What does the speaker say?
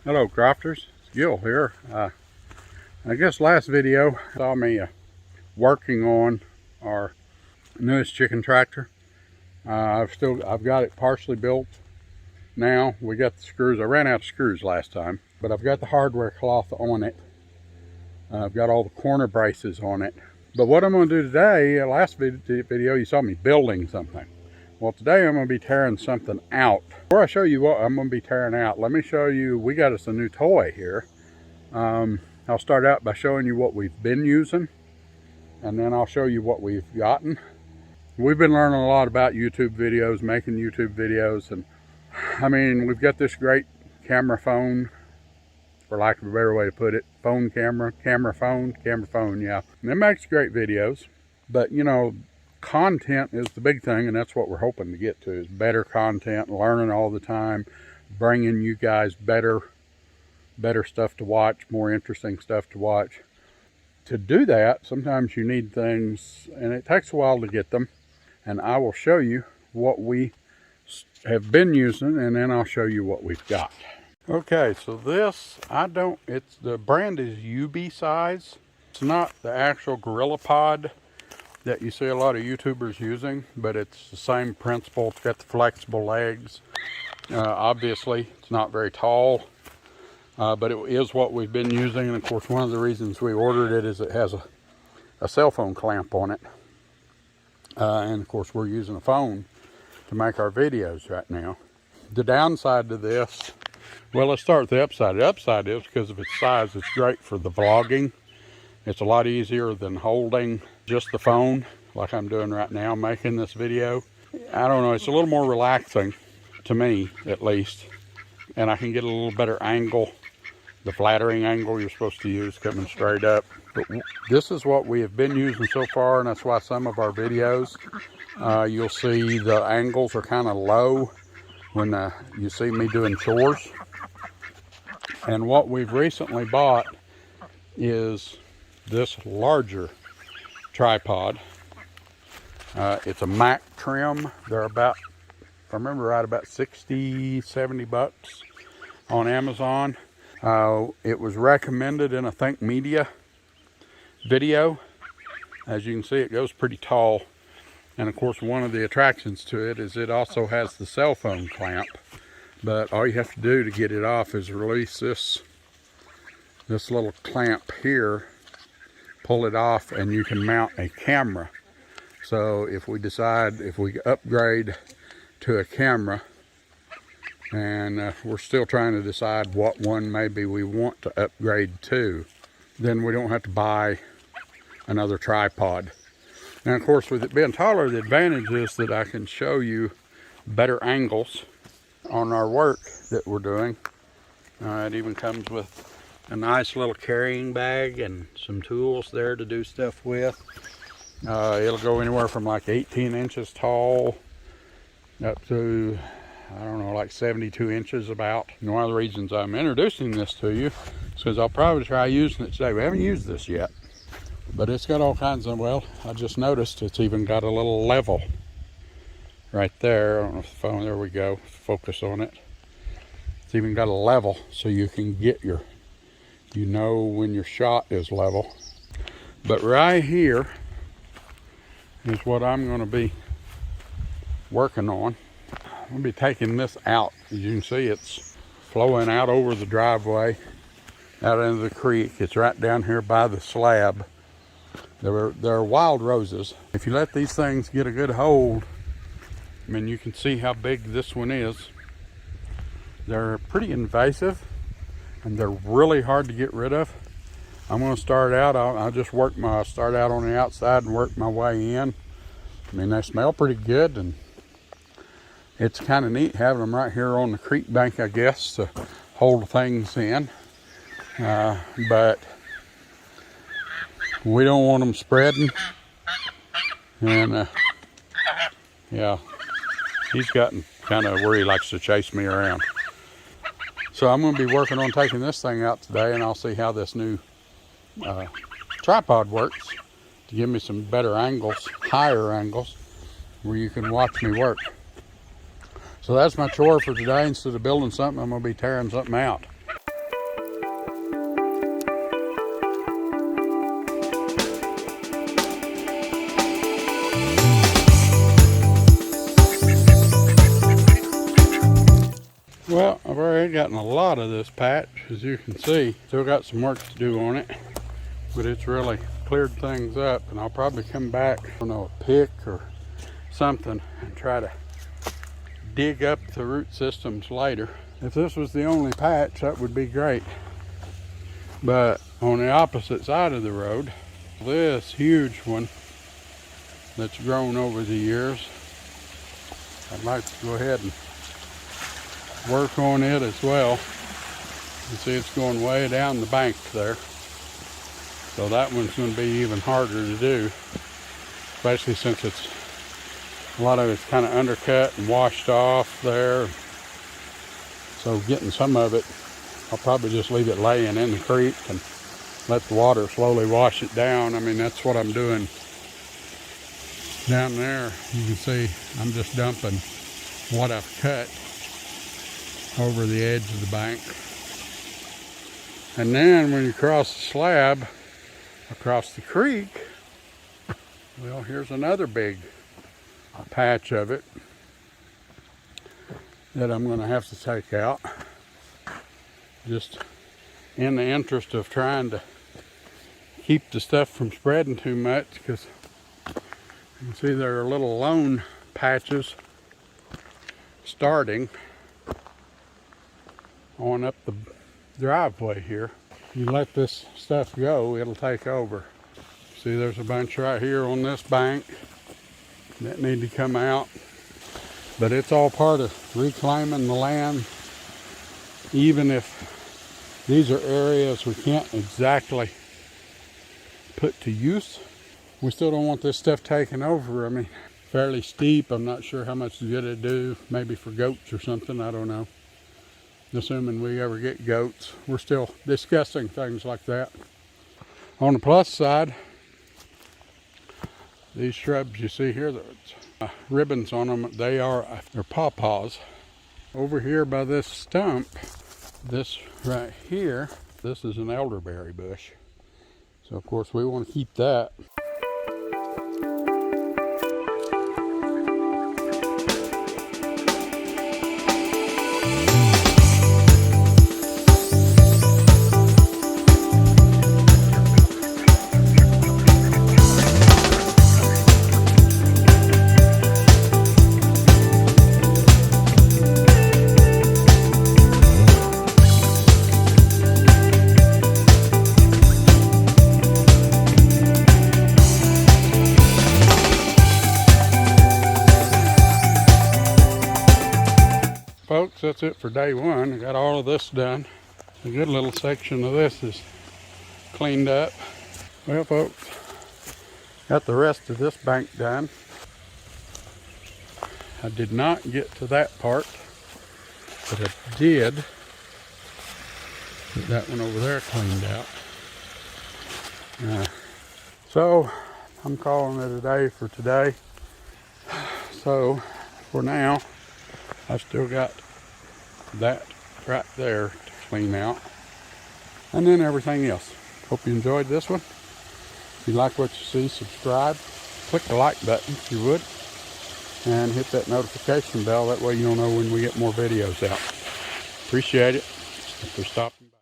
Hello crafters, it's Gil here. I guess last video saw me working on our newest chicken tractor. I've got it partially built now. We got the screws. I ran out of screws last time, but I've got the hardware cloth on it. I've got all the corner braces on it. But what I'm going to do today, last video you saw me building something. Well, today I'm going to be tearing something out. Before I show you what I'm going to be tearing out, let me show you, we got us a new toy here. I'll start out by showing you what we've been using, and then I'll show you what we've gotten. We've been learning a lot about YouTube videos, making YouTube videos, and I mean, we've got this great camera phone, for lack of a better way to put it. Camera phone, yeah. And it makes great videos, but you know, content is the big thing, and that's what we're hoping to get to, is better content, learning all the time, bringing you guys better stuff to watch, more interesting stuff to watch. To do that, sometimes you need things, and it takes a while to get them, and I will show you what we have been using, and then I'll show you what we've got. Okay, so this, the brand is UBeeSize. It's not the actual Gorilla Pod that you see a lot of YouTubers using, but it's the same principle. It's got the flexible legs. Obviously, it's not very tall, but it is what we've been using. And of course, one of the reasons we ordered it is it has a cell phone clamp on it. And of course, we're using a phone to make our videos right now. The downside to this, well, let's start with the upside. The upside is, because of its size, it's great for the vlogging. It's a lot easier than holding just the phone like I'm doing right now, making this video. I don't know, it's a little more relaxing to me, at least. And I can get a little better angle, the flattering angle you're supposed to use coming straight up. But this is what we have been using so far, and that's why some of our videos, you'll see the angles are kind of low when you see me doing chores. And what we've recently bought is this larger tripod. It's a Mactrem. They're about, if I remember right, about 60, 70 bucks on Amazon. It was recommended in a Think Media video. As you can see, it goes pretty tall. And of course, one of the attractions to it is it also has the cell phone clamp. But all you have to do to get it off is release this little clamp here, pull it off, and you can mount a camera. So if we upgrade to a camera, and we're still trying to decide what one maybe we want to upgrade to, then we don't have to buy another tripod. Now, of course, with it being taller, the advantage is that I can show you better angles on our work that we're doing. It even comes with a nice little carrying bag and some tools there to do stuff with. It'll go anywhere from like 18 inches tall up to, I don't know, like 72 inches about. And one of the reasons I'm introducing this to you is because I'll probably try using it today. We haven't used this yet, but it's got all kinds of, well, I just noticed it's even got a little level right there. I don't know if the phone, there we go, focus on it. It's even got a level so you can get you know when your shot is level. But right here is what I'm going to be working on. I'm going to be taking this out. As you can see, it's flowing out over the driveway, out into the creek. It's right down here by the slab. There are wild roses. If you let these things get a good hold, I mean, you can see how big this one is. They're pretty invasive, and they're really hard to get rid of. I'm going to start out, I'll just start out on the outside and work my way in. I mean, they smell pretty good, and it's kind of neat having them right here on the creek bank, I guess, to hold things in. But we don't want them spreading. And yeah, he's gotten kind of where he likes to chase me around. So I'm going to be working on taking this thing out today, and I'll see how this new tripod works to give me some better angles, higher angles, where you can watch me work. So that's my chore for today. Instead of building something, I'm going to be tearing something out. Well, I've already gotten a lot of this patch, as you can see. Still got some work to do on it, but it's really cleared things up, and I'll probably come back, I don't know, a pick or something and try to dig up the root systems later. If this was the only patch, that would be great. But on the opposite side of the road, this huge one that's grown over the years, I'd like to go ahead and work on it as well. You see it's going way down the bank there. So that one's going to be even harder to do, especially since it's a lot of it's kind of undercut and washed off there. So getting some of it, I'll probably just leave it laying in the creek and let the water slowly wash it down. I mean, that's what I'm doing down there. You can see I'm just dumping what I've cut over the edge of the bank. And then when you cross the slab across the creek, well, here's another big patch of it that I'm going to have to take out, just in the interest of trying to keep the stuff from spreading too much, because you can see there are little lone patches starting on up the driveway here. You let this stuff go, it'll take over. See, there's a bunch right here on this bank that need to come out, but it's all part of reclaiming the land. Even if these are areas we can't exactly put to use, we still don't want this stuff taken over. I mean, fairly steep. I'm not sure how much good it'd do, maybe for goats or something, I don't know. Assuming we ever get goats, we're still discussing things like that. On the plus side, these shrubs you see here, there's ribbons on them. They're pawpaws. Over here by this stump, this right here, this is an elderberry bush. So of course we want to keep that. Folks, that's it for day one. I got all of this done. A good little section of this is cleaned up. Well, folks, got the rest of this bank done. I did not get to that part, but I did get that one over there cleaned out. So I'm calling it a day for today. So for now, I've still got that right there to clean out, and then everything else. Hope you enjoyed this one. If you like what you see, subscribe, click the like button if you would, and hit that notification bell. That way you'll know when we get more videos out. Appreciate it. If you're stopping by.